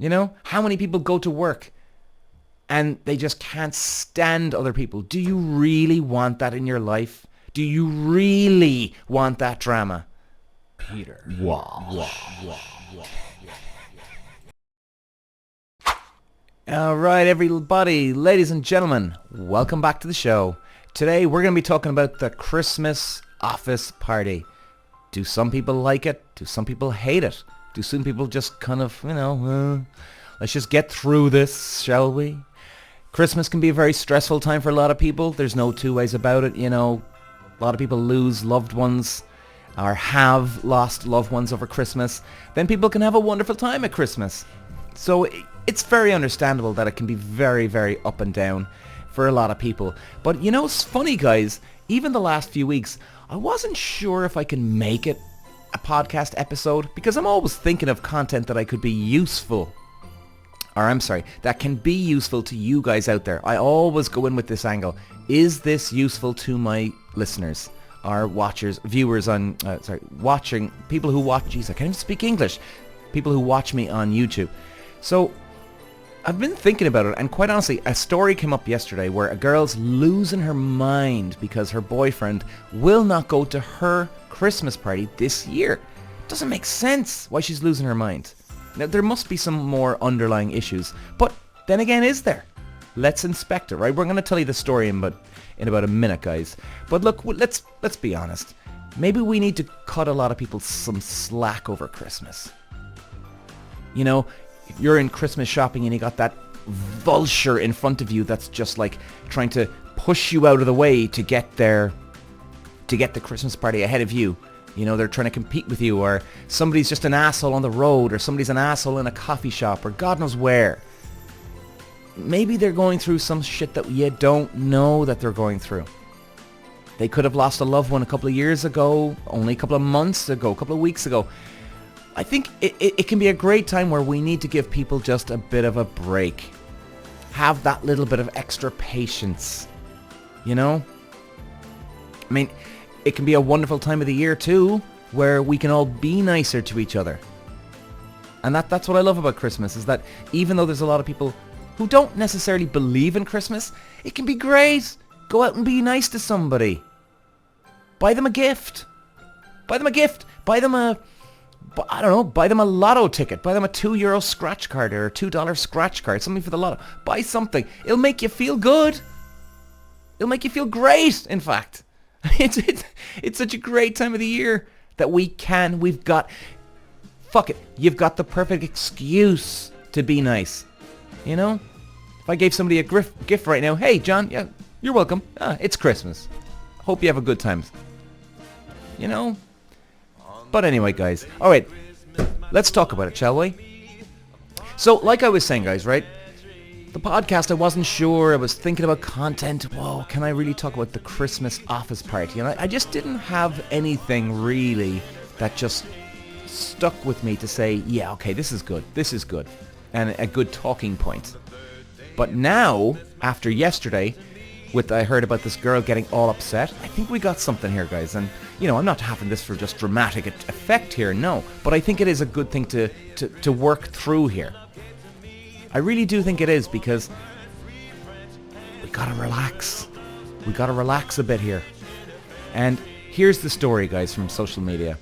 You know, how many people go to work and they just can't stand other people? Do you really want that in your life? Do you really want that drama? Peter. Walsh. All right, everybody, ladies and gentlemen, welcome back to the show. Today we're going to be talking about the Christmas office party. Do some people like it? Do some people hate it? Do some people just kind of, let's just get through this, shall we? Christmas can be a very stressful time for a lot of people. There's no two ways about it, A lot of people lose loved ones or have lost loved ones over Christmas. Then people can have a wonderful time at Christmas. So it's very understandable that it can be very, very up and down for a lot of people. But it's funny, guys, even the last few weeks, I wasn't sure if I can make it a podcast episode because I'm always thinking of content that I could be useful. That can be useful to you guys out there. I always go in with this angle. Is this useful to my listeners, our watchers, viewers on, watching, people who watch, I can't even speak English, people who watch me on YouTube. So I've been thinking about it, and quite honestly, a story came up yesterday where a girl's losing her mind because her boyfriend will not go to her Christmas party this year. Doesn't make sense why she's losing her mind. Now, there must be some more underlying issues, but then again, is there? Let's inspect it, right? We're going to tell you the story in about a minute, guys. But look, let's be honest. Maybe we need to cut a lot of people some slack over Christmas. You're in Christmas shopping and you got that vulture in front of you that's just like trying to push you out of the way to get the Christmas party ahead of you. They're trying to compete with you, or somebody's just an asshole on the road, or somebody's an asshole in a coffee shop, or God knows where. Maybe they're going through some shit that you don't know that they're going through. They could have lost a loved one a couple of years ago, only a couple of months ago, a couple of weeks ago. I think it can be a great time where we need to give people just a bit of a break. Have that little bit of extra patience. It can be a wonderful time of the year too, where we can all be nicer to each other. And that's what I love about Christmas, is that even though there's a lot of people who don't necessarily believe in Christmas, it can be great. Go out and be nice to somebody. Buy them a gift. Buy them a lotto ticket. Buy them a €2 scratch card or a $2 scratch card. Something for the lotto. Buy something. It'll make you feel good. It'll make you feel great, in fact. It's such a great time of the year that you've got the perfect excuse to be nice. If I gave somebody a gift right now, hey, John, yeah, you're welcome. It's Christmas. Hope you have a good time. But anyway, guys, all right, let's talk about it, shall we? So, like I was saying, guys, right? The podcast, I wasn't sure. I was thinking about content. Whoa, can I really talk about the Christmas office party? And I just didn't have anything really that just stuck with me to say, yeah, okay, this is good, and a good talking point. But now, after yesterday, I heard about this girl getting all upset, I think we got something here, guys. And, I'm not having this for just dramatic effect here, no. But I think it is a good thing to work through here. I really do think it is, because we gotta relax. We gotta relax a bit here. And here's the story, guys, from social media.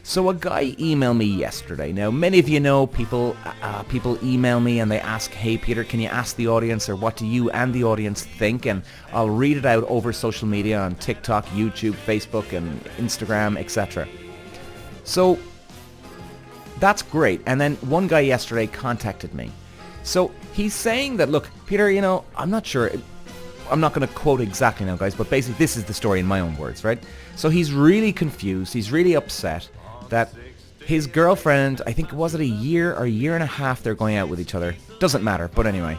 So a guy emailed me yesterday. Now, many of you know people email me and they ask, hey, Peter, can you ask the audience, or what do you and the audience think? And I'll read it out over social media on TikTok, YouTube, Facebook, and Instagram, etc. So that's great. And then one guy yesterday contacted me. So he's saying that, look, Peter, I'm not sure. I'm not going to quote exactly now, guys, but basically this is the story in my own words, right? So he's really confused. He's really upset that his girlfriend, I think, was it a year or a year and a half they're going out with each other? Doesn't matter, but anyway.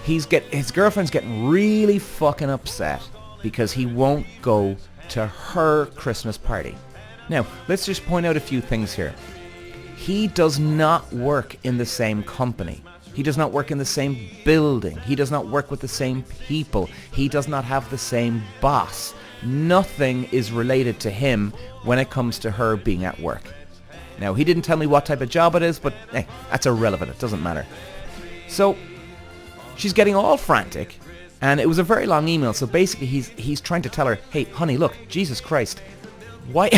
His girlfriend's getting really fucking upset because he won't go to her Christmas party. Now, let's just point out a few things here. He does not work in the same company. He does not work in the same building. He does not work with the same people. He does not have the same boss. Nothing is related to him when it comes to her being at work. Now, he didn't tell me what type of job it is, but that's irrelevant. It doesn't matter. So, she's getting all frantic, and it was a very long email. So basically, he's trying to tell her, hey, honey, look, Jesus Christ, why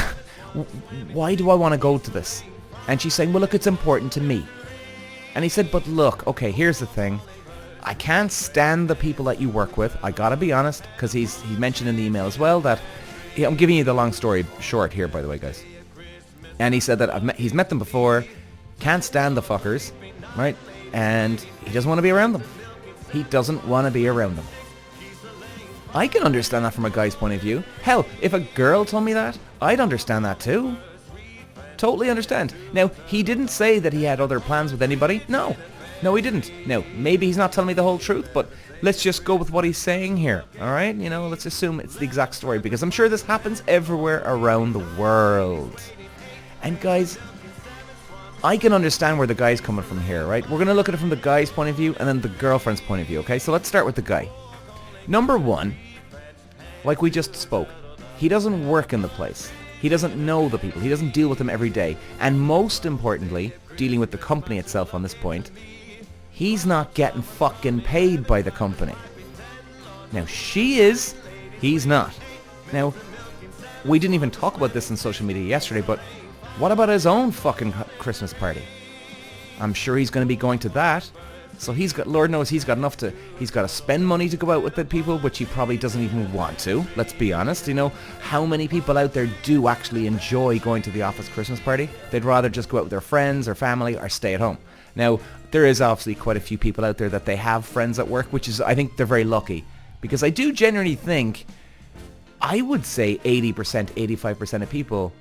do I want to go to this? And she's saying, well, look, it's important to me. And he said, but look, okay, here's the thing. I can't stand the people that you work with. I gotta be honest, because he mentioned in the email as well that, I'm giving you the long story short here, by the way, guys. And he said that he's met them before, can't stand the fuckers, right? And he doesn't want to be around them. He doesn't want to be around them. I can understand that from a guy's point of view. Hell, if a girl told me that, I'd understand that too. Totally understand. Now, he didn't say that he had other plans with anybody. No, he didn't. Now, maybe he's not telling me the whole truth, but let's just go with what he's saying here, alright? You know, let's assume it's the exact story, because I'm sure this happens everywhere around the world. And guys, I can understand where the guy's coming from here, right? We're going to look at it from the guy's point of view and then the girlfriend's point of view, okay? So let's start with the guy. Number one, like we just spoke, he doesn't work in the place. He doesn't know the people. He doesn't deal with them every day. And most importantly, dealing with the company itself on this point, he's not getting fucking paid by the company. Now, she is, he's not. Now, we didn't even talk about this on social media yesterday, but what about his own fucking Christmas party? I'm sure he's going to be going to that. So he's got, Lord knows he's got enough to, he's got to spend money to go out with the people, which he probably doesn't even want to. Let's be honest, you know, how many people out there do actually enjoy going to the office Christmas party? They'd rather just go out with their friends or family or stay at home. Now, there is obviously quite a few people out there that they have friends at work, which is, I think they're very lucky. Because I do genuinely think, I would say 80%, 85% of people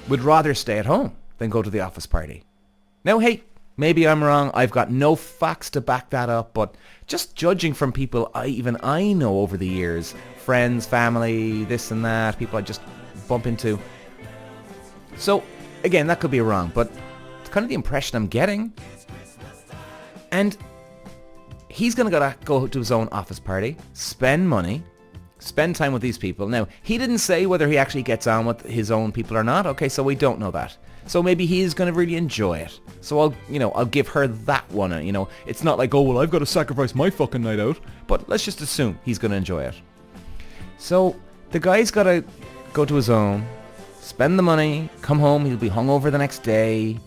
would rather stay at home than go to the office party. Now, hey, maybe I'm wrong. I've got no facts to back that up, but just judging from people I know over the years, friends, family, this and that, people I just bump into. So, again, that could be wrong, but it's kind of the impression I'm getting. And he's going to go to his own office party, spend money, spend time with these people. Now, he didn't say whether he actually gets on with his own people or not. Okay, so we don't know that. So maybe he's going to really enjoy it. So I'll give her that one. You know, it's not like, oh, well, I've got to sacrifice my fucking night out. But let's just assume he's going to enjoy it. So the guy's got to go to his own, spend the money, come home. He'll be hungover the next day.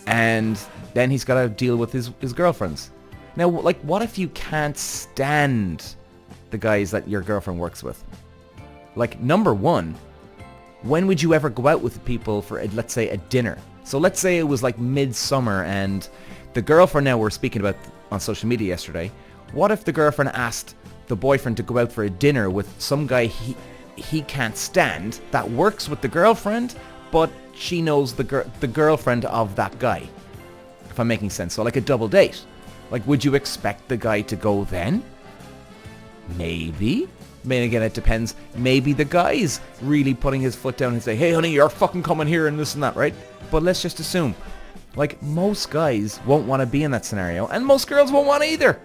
And then he's got to deal with his girlfriends. Now, like, what if you can't stand the guys that your girlfriend works with? Like, number one, when would you ever go out with people for, let's say, a dinner? So let's say it was like midsummer and the girlfriend, now we're speaking about on social media yesterday, what if the girlfriend asked the boyfriend to go out for a dinner with some guy he can't stand that works with the girlfriend, but she knows the girlfriend of that guy? If I'm making sense. So like a double date. Like, would you expect the guy to go then? Maybe. I mean, again, it depends. Maybe the guy's really putting his foot down and say, hey, honey, you're fucking coming here and this and that, right? But let's just assume, like, most guys won't want to be in that scenario, and most girls won't want to either.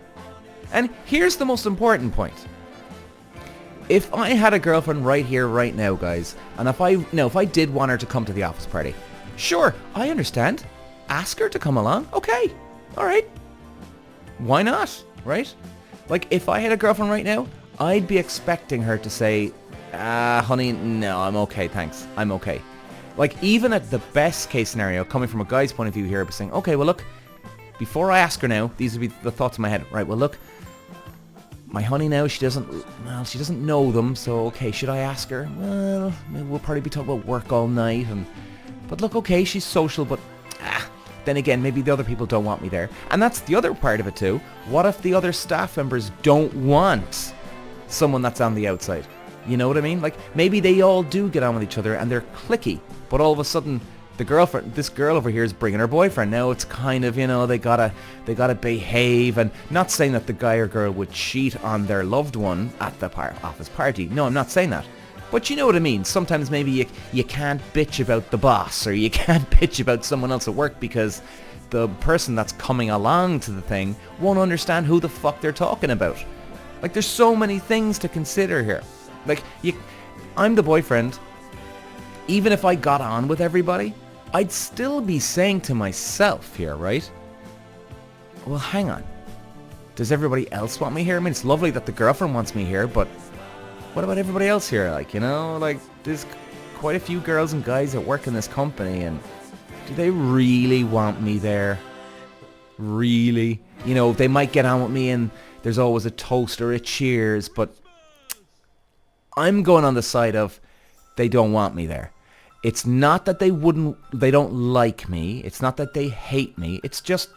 And here's the most important point. If I had a girlfriend right here, right now, guys, and if I did want her to come to the office party, sure, I understand. Ask her to come along. Okay. All right. Why not? Right? Like, if I had a girlfriend right now, I'd be expecting her to say, honey, no, I'm okay, thanks. I'm okay. Like, even at the best case scenario, coming from a guy's point of view here, I'd be saying, okay, well, look, before I ask her now, these would be the thoughts in my head. Right, well, look, my honey now, she doesn't know them, so, okay, should I ask her? Well, we'll probably be talking about work all night, but look, okay, she's social, but, then again, maybe the other people don't want me there. And that's the other part of it, too. What if the other staff members don't want someone that's on the outside? You know what I mean? Like, maybe they all do get on with each other and they're cliquey, but all of a sudden this girl over here is bringing her boyfriend. Now it's kind of, you know, they gotta behave, and not saying that the guy or girl would cheat on their loved one at the office party. No, I'm not saying that. But you know what I mean. Sometimes maybe you can't bitch about the boss, or you can't bitch about someone else at work because the person that's coming along to the thing won't understand who the fuck they're talking about. Like, there's so many things to consider here. Like, I'm the boyfriend. Even if I got on with everybody, I'd still be saying to myself here, right? Well, hang on. Does everybody else want me here? I mean, it's lovely that the girlfriend wants me here, but what about everybody else here? Like, you know, like, there's quite a few girls and guys that work in this company, and do they really want me there? Really? You know, they might get on with me and there's always a toast or a cheers, but I'm going on the side of they don't want me there. It's not that they don't like me. It's not that they hate me. It's just,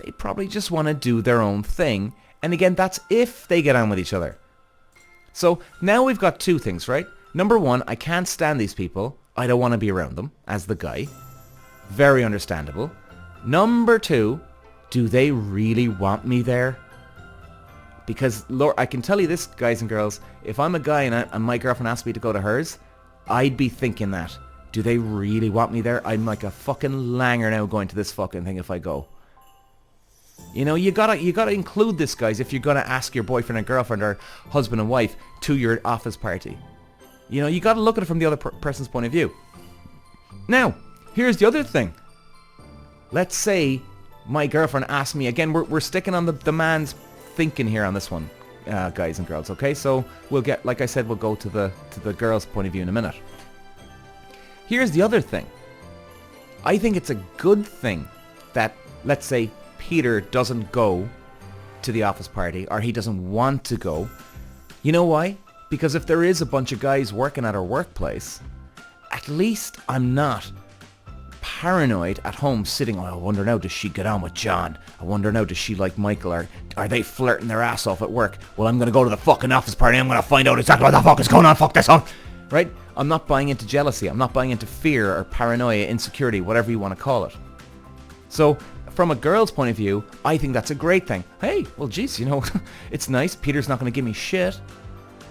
they probably just want to do their own thing. And again, that's if they get on with each other. So now we've got two things, right? Number one, I can't stand these people. I don't want to be around them as the guy. Very understandable. Number two, do they really want me there? Because, Lord, I can tell you this, guys and girls, if I'm a guy and my girlfriend asks me to go to hers, I'd be thinking that. Do they really want me there? I'm like a fucking langer now going to this fucking thing if I go. You know, you gotta include this, guys, if you're gonna ask your boyfriend and girlfriend or husband and wife to your office party. You know, you gotta look at it from the other person's point of view. Now, here's the other thing. Let's say my girlfriend asks me, again, we're sticking on the man's thinking here on this one, guys and girls, okay? So we'll get, like I said, we'll go to the girl's point of view in a minute. Here's the other thing. I think it's a good thing that, let's say, Peter doesn't go to the office party, or he doesn't want to go. You know why? Because if there is a bunch of guys working at our workplace, at least I'm not paranoid at home sitting, oh, I wonder now, does she get on with John? I wonder now, does she like Michael? Or are they flirting their ass off at work? Well, I'm going to go to the fucking office party and I'm going to find out exactly what the fuck is going on. Fuck this on. Right? I'm not buying into jealousy. I'm not buying into fear or paranoia, insecurity, whatever you want to call it. So from a girl's point of view, I think that's a great thing. Hey, well, geez, you know, it's nice. Peter's not going to give me shit.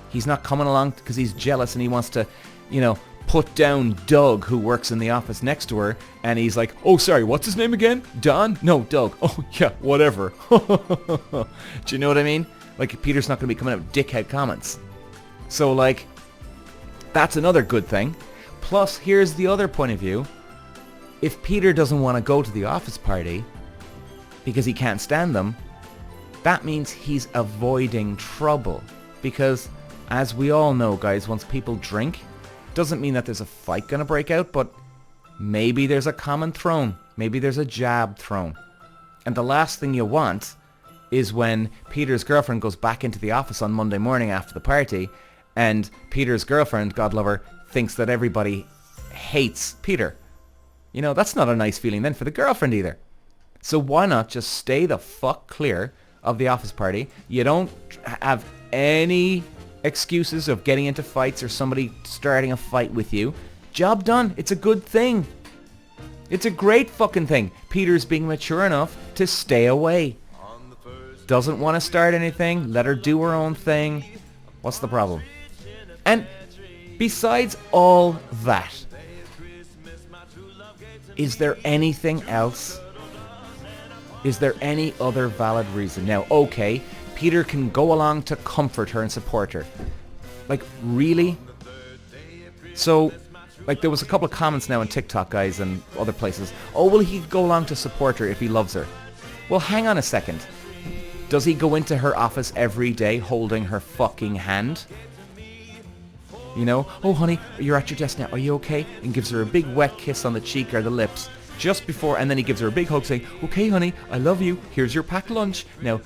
He's not coming along because he's jealous and he wants to, you know, put down Doug, who works in the office next to her, and he's like, oh, sorry, what's his name again? Don? No, Doug. Oh, yeah, whatever. Do you know what I mean? Like, Peter's not going to be coming out with dickhead comments. So, like, that's another good thing. Plus, here's the other point of view. If Peter doesn't want to go to the office party because he can't stand them, that means he's avoiding trouble. Because, as we all know, guys, once people drink, doesn't mean that there's a fight going to break out, but maybe there's a comment thrown. Maybe there's a jab thrown. And the last thing you want is when Peter's girlfriend goes back into the office on Monday morning after the party, and Peter's girlfriend, God love her, thinks that everybody hates Peter. You know, that's not a nice feeling then for the girlfriend either. So why not just stay the fuck clear of the office party? You don't have any excuses of getting into fights or somebody starting a fight with you. Job done. It's a good thing. It's a great fucking thing. Peter's being mature enough to stay away. Doesn't want to start anything. Let her do her own thing. What's the problem? And besides all that, is there anything else? Is there any other valid reason? Now, okay, Peter can go along to comfort her and support her. Like, really? So, like, there was a couple of comments now on TikTok, guys, and other places. Oh, well, he could go along to support her if he loves her. Well, hang on a second. Does he go into her office every day holding her fucking hand? You know, oh, honey, you're at your desk now. Are you okay? And gives her a big wet kiss on the cheek or the lips just before, and then he gives her a big hug saying, okay, honey, I love you. Here's your packed lunch. Now,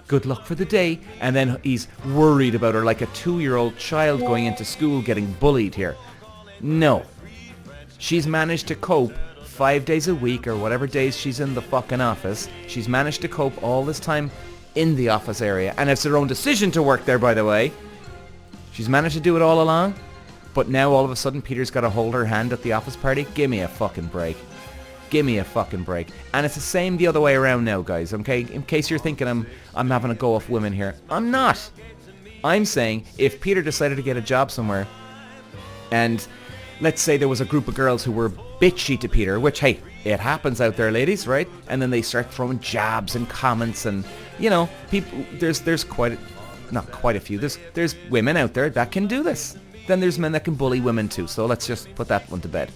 good luck for the day. And then he's worried about her like a 2-year-old child going into school getting bullied here. No. She's managed to cope 5 days a week or whatever days she's in the fucking office. She's managed to cope all this time in the office area. And it's her own decision to work there, by the way. She's managed to do it all along. But now all of a sudden Peter's got to hold her hand at the office party. Give me a fucking break. Give me a fucking break. And it's the same the other way around now, guys, okay? In case you're thinking I'm having a go off women here. I'm not. I'm saying if Peter decided to get a job somewhere and let's say there was a group of girls who were bitchy to Peter, which, hey, it happens out there, ladies, right? And then they start throwing jabs and comments and, you know, people, there's quite, not quite a few, there's women out there that can do this. Then there's men that can bully women too, so let's just put that one to bed.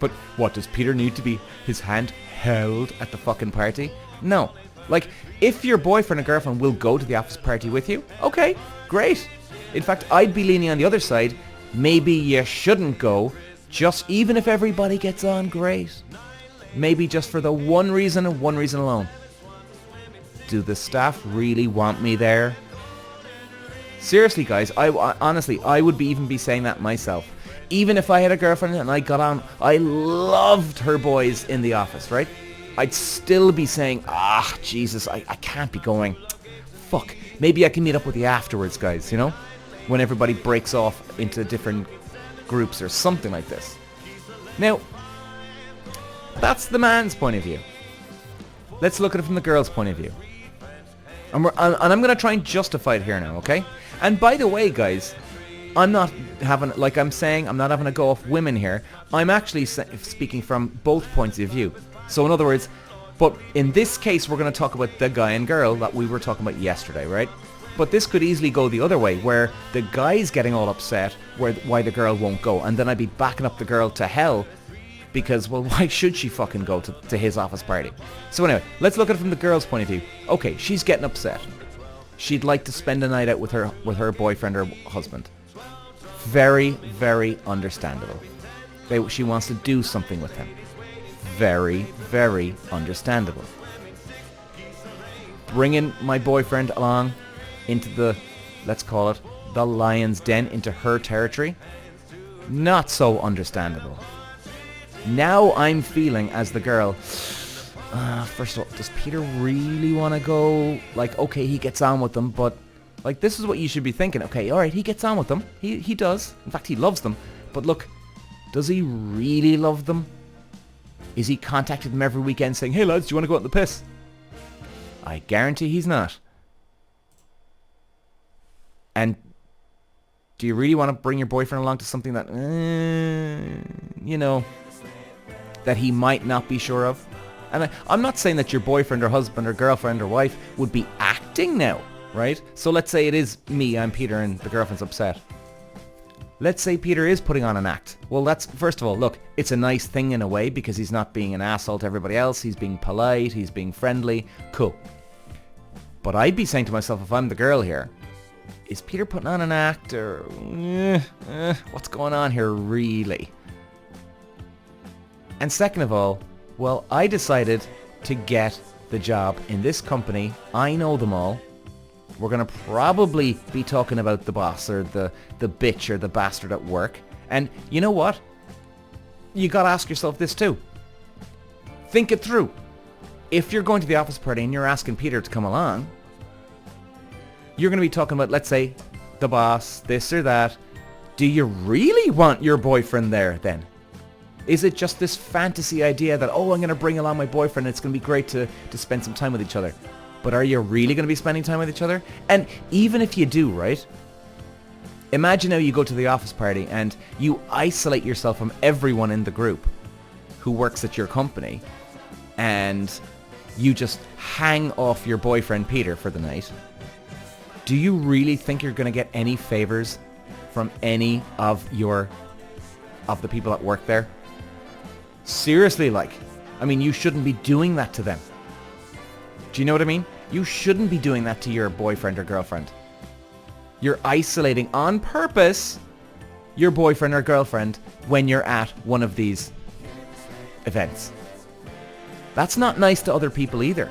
But what, does Peter need to be his hand held at the fucking party? No. Like, if your boyfriend or girlfriend will go to the office party with you, okay, great. In fact, I'd be leaning on the other side. Maybe you shouldn't go, just even if everybody gets on, great. Maybe just for the one reason and one reason alone. Do the staff really want me there? Seriously, guys, honestly, I would even be saying that myself. Even if I had a girlfriend and I got on, I loved her boys in the office, right? I'd still be saying, Jesus, I can't be going. Fuck, maybe I can meet up with you afterwards, guys, you know? When everybody breaks off into different groups or something like this. Now, that's the man's point of view. Let's look at it from the girl's point of view. And I'm going to try and justify it here now, okay? And by the way, guys, I'm not having, like I'm saying, I'm not having a go off women here. I'm actually speaking from both points of view. So in other words, but in this case, we're going to talk about the guy and girl that we were talking about yesterday, right? But this could easily go the other way, where the guy's getting all upset why the girl won't go. And then I'd be backing up the girl to hell because, well, why should she fucking go to his office party? So anyway, let's look at it from the girl's point of view. Okay, she's getting upset. She'd like to spend a night out with her boyfriend or husband. Very, very understandable. She wants to do something with him. Very, very understandable. Bringing my boyfriend along into the, let's call it, the lion's den, into her territory, not so understandable. Now I'm feeling, as the girl, first of all, does Peter really want to go? Like, okay, he gets on with them, but like, this is what you should be thinking. Okay, all right, he gets on with them. He does. In fact, he loves them. But look, does he really love them? Is he contacting them every weekend saying, hey lads, do you want to go out in the piss? I guarantee he's not. And do you really want to bring your boyfriend along to something that, you know, that he might not be sure of? And I'm not saying that your boyfriend or husband or girlfriend or wife would be acting now, right? So let's say it is me, I'm Peter, and the girlfriend's upset. Let's say Peter is putting on an act. Well, that's, first of all, look, it's a nice thing in a way because he's not being an asshole to everybody else. He's being polite. He's being friendly. Cool. But I'd be saying to myself, if I'm the girl here, is Peter putting on an act, or what's going on here really? And second of all, well, I decided to get the job in this company. I know them all. We're going to probably be talking about the boss or the bitch or the bastard at work. And you know what? You got to ask yourself this too. Think it through. If you're going to the office party and you're asking Peter to come along, you're going to be talking about, let's say, the boss, this or that. Do you really want your boyfriend there then? Is it just this fantasy idea that, oh, I'm going to bring along my boyfriend, it's going to be great to spend some time with each other? But are you really going to be spending time with each other? And even if you do, right? Imagine how you go to the office party and you isolate yourself from everyone in the group who works at your company, and you just hang off your boyfriend Peter for the night. Do you really think you're going to get any favors from any of the people that work there? Seriously, like, I mean, you shouldn't be doing that to them. Do you know what I mean? You shouldn't be doing that to your boyfriend or girlfriend. You're isolating on purpose your boyfriend or girlfriend when you're at one of these events. That's not nice to other people either.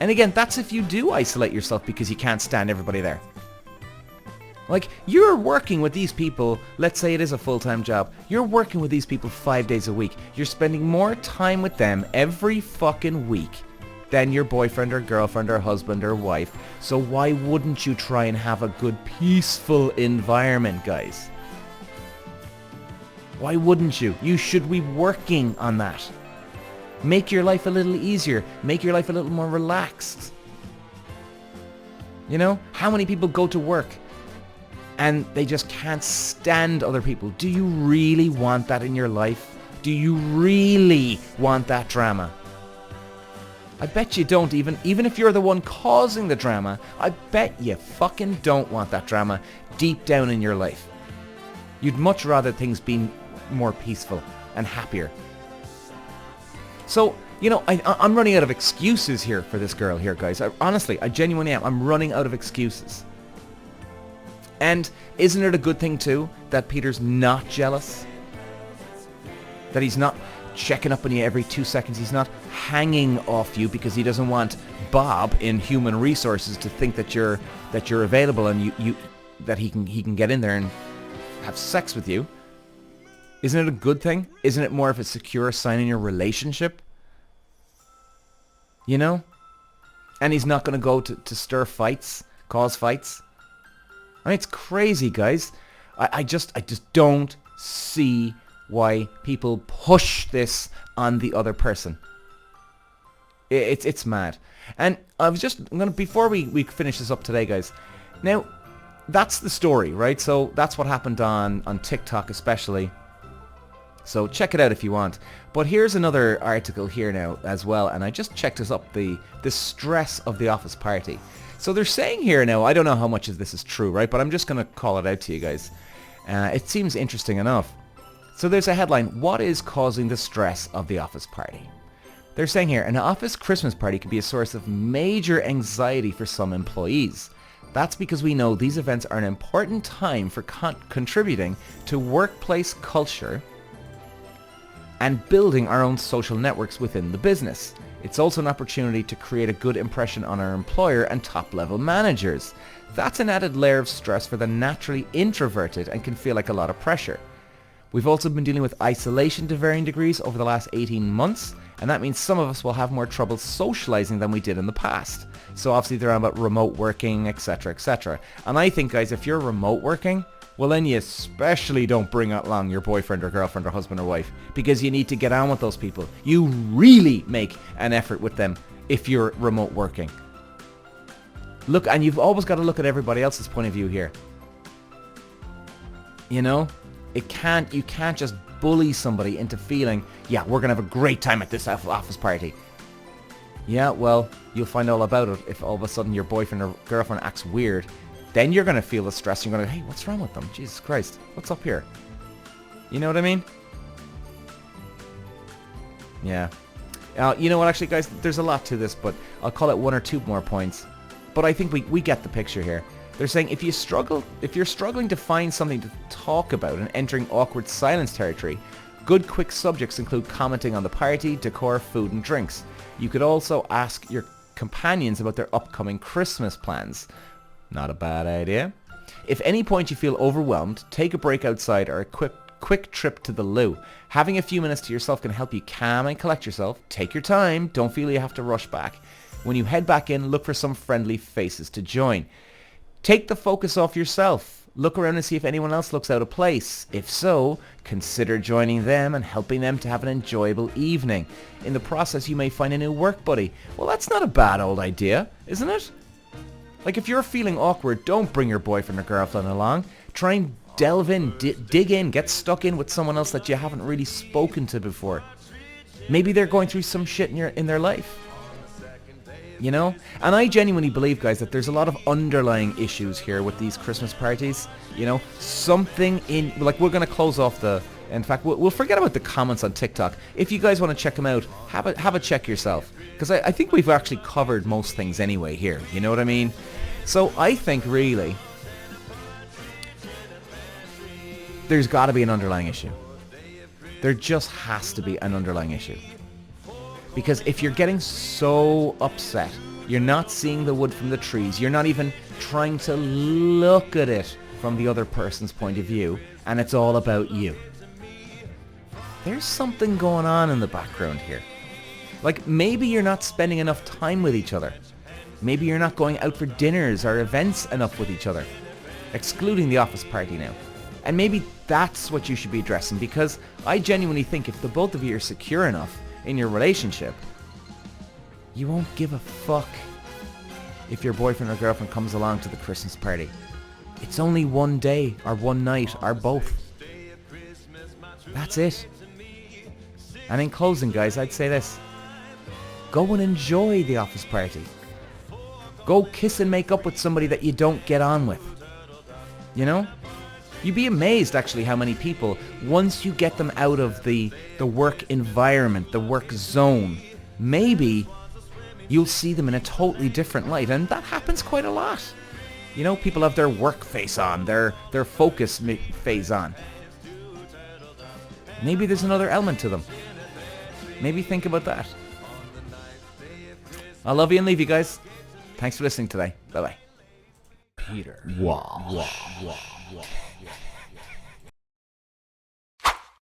And again, that's if you do isolate yourself because you can't stand everybody there. Like, you're working with these people, let's say it is a full-time job. You're working with these people 5 days a week. You're spending more time with them every fucking week than your boyfriend or girlfriend or husband or wife. So why wouldn't you try and have a good, peaceful environment, guys? Why wouldn't you? You should be working on that. Make your life a little easier. Make your life a little more relaxed. You know? How many people go to work and they just can't stand other people? Do you really want that in your life? Do you really want that drama? I bet you don't, even if you're the one causing the drama. I bet you fucking don't want that drama deep down in your life. You'd much rather things be more peaceful. and happier. So, you know, I'm running out of excuses here for this girl here, guys. Honestly, I genuinely am. I'm running out of excuses. And isn't it a good thing, too, that Peter's not jealous? That he's not checking up on you every 2 seconds. He's not hanging off you because he doesn't want Bob in human resources to think that you're available and that he can get in there and have sex with you. Isn't it a good thing? Isn't it more of a secure sign in your relationship? You know? And he's not going to go to stir fights, cause fights. I mean, it's crazy, guys. I just don't see why people push this on the other person. It's mad. And I'm gonna, before we finish this up today, guys. Now, that's the story, right? So that's what happened on TikTok especially. So check it out if you want. But here's another article here now as well, and I just checked this up, the stress of the office party. So they're saying here now, I don't know how much of this is true, right? But I'm just going to call it out to you guys. It seems interesting enough. So there's a headline, what is causing the stress of the office party? They're saying here, an office Christmas party can be a source of major anxiety for some employees. That's because we know these events are an important time for contributing to workplace culture and building our own social networks within the business. It's also an opportunity to create a good impression on our employer and top-level managers. That's an added layer of stress for the naturally introverted and can feel like a lot of pressure. We've also been dealing with isolation to varying degrees over the last 18 months, and that means some of us will have more trouble socializing than we did in the past. So obviously they're on about remote working, etc., etc. And I think, guys, if you're remote working, well then you especially don't bring along your boyfriend or girlfriend or husband or wife, because you need to get on with those people. You really make an effort with them if you're remote working. Look, and you've always got to look at everybody else's point of view here. You know? You can't just bully somebody into feeling, yeah, we're going to have a great time at this office party. Yeah, well, you'll find all about it if all of a sudden your boyfriend or girlfriend acts weird. Then you're going to feel the stress. You're going to, hey, what's wrong with them? Jesus Christ, what's up here? You know what I mean? Yeah. You know what, actually, guys, there's a lot to this, but I'll call it one or two more points. But I think we get the picture here. They're saying if you're struggling to find something to talk about and entering awkward silence territory, good quick subjects include commenting on the party, decor, food and drinks. You could also ask your companions about their upcoming Christmas plans. Not a bad idea. If any point you feel overwhelmed, take a break outside or a quick trip to the loo. Having a few minutes to yourself can help you calm and collect yourself. Take your time. Don't feel you have to rush back. When you head back in, look for some friendly faces to join. Take the focus off yourself. Look around and see if anyone else looks out of place. If so, consider joining them and helping them to have an enjoyable evening. In the process, you may find a new work buddy. Well, that's not a bad old idea, isn't it? Like, if you're feeling awkward, don't bring your boyfriend or girlfriend along. Try and delve in, dig in, get stuck in with someone else that you haven't really spoken to before. Maybe they're going through some shit in their life. You know? And I genuinely believe, guys, that there's a lot of underlying issues here with these Christmas parties. You know? Something in... Like, we're going to close off the... In fact, we'll forget about the comments on TikTok. If you guys want to check them out, have a check yourself. Because I think we've actually covered most things anyway here. You know what I mean? So I think, really, there's got to be an underlying issue. There just has to be an underlying issue. Because if you're getting so upset, you're not seeing the wood from the trees, you're not even trying to look at it from the other person's point of view, and it's all about you. There's something going on in the background here. Like, maybe you're not spending enough time with each other. Maybe you're not going out for dinners or events enough with each other, excluding the office party now. And maybe that's what you should be addressing, because I genuinely think if the both of you are secure enough in your relationship, you won't give a fuck if your boyfriend or girlfriend comes along to the Christmas party. It's only one day or one night or both. That's it. And in closing, guys, I'd say this. Go and enjoy the office party. Go kiss and make up with somebody that you don't get on with. You know? You'd be amazed actually how many people, once you get them out of the work environment, the work zone, maybe you'll see them in a totally different light. And that happens quite a lot. You know, people have their work face on, their focus phase on. Maybe there's another element to them. Maybe think about that. I love you and leave you guys. Thanks for listening today. Bye-bye. Peter Walsh.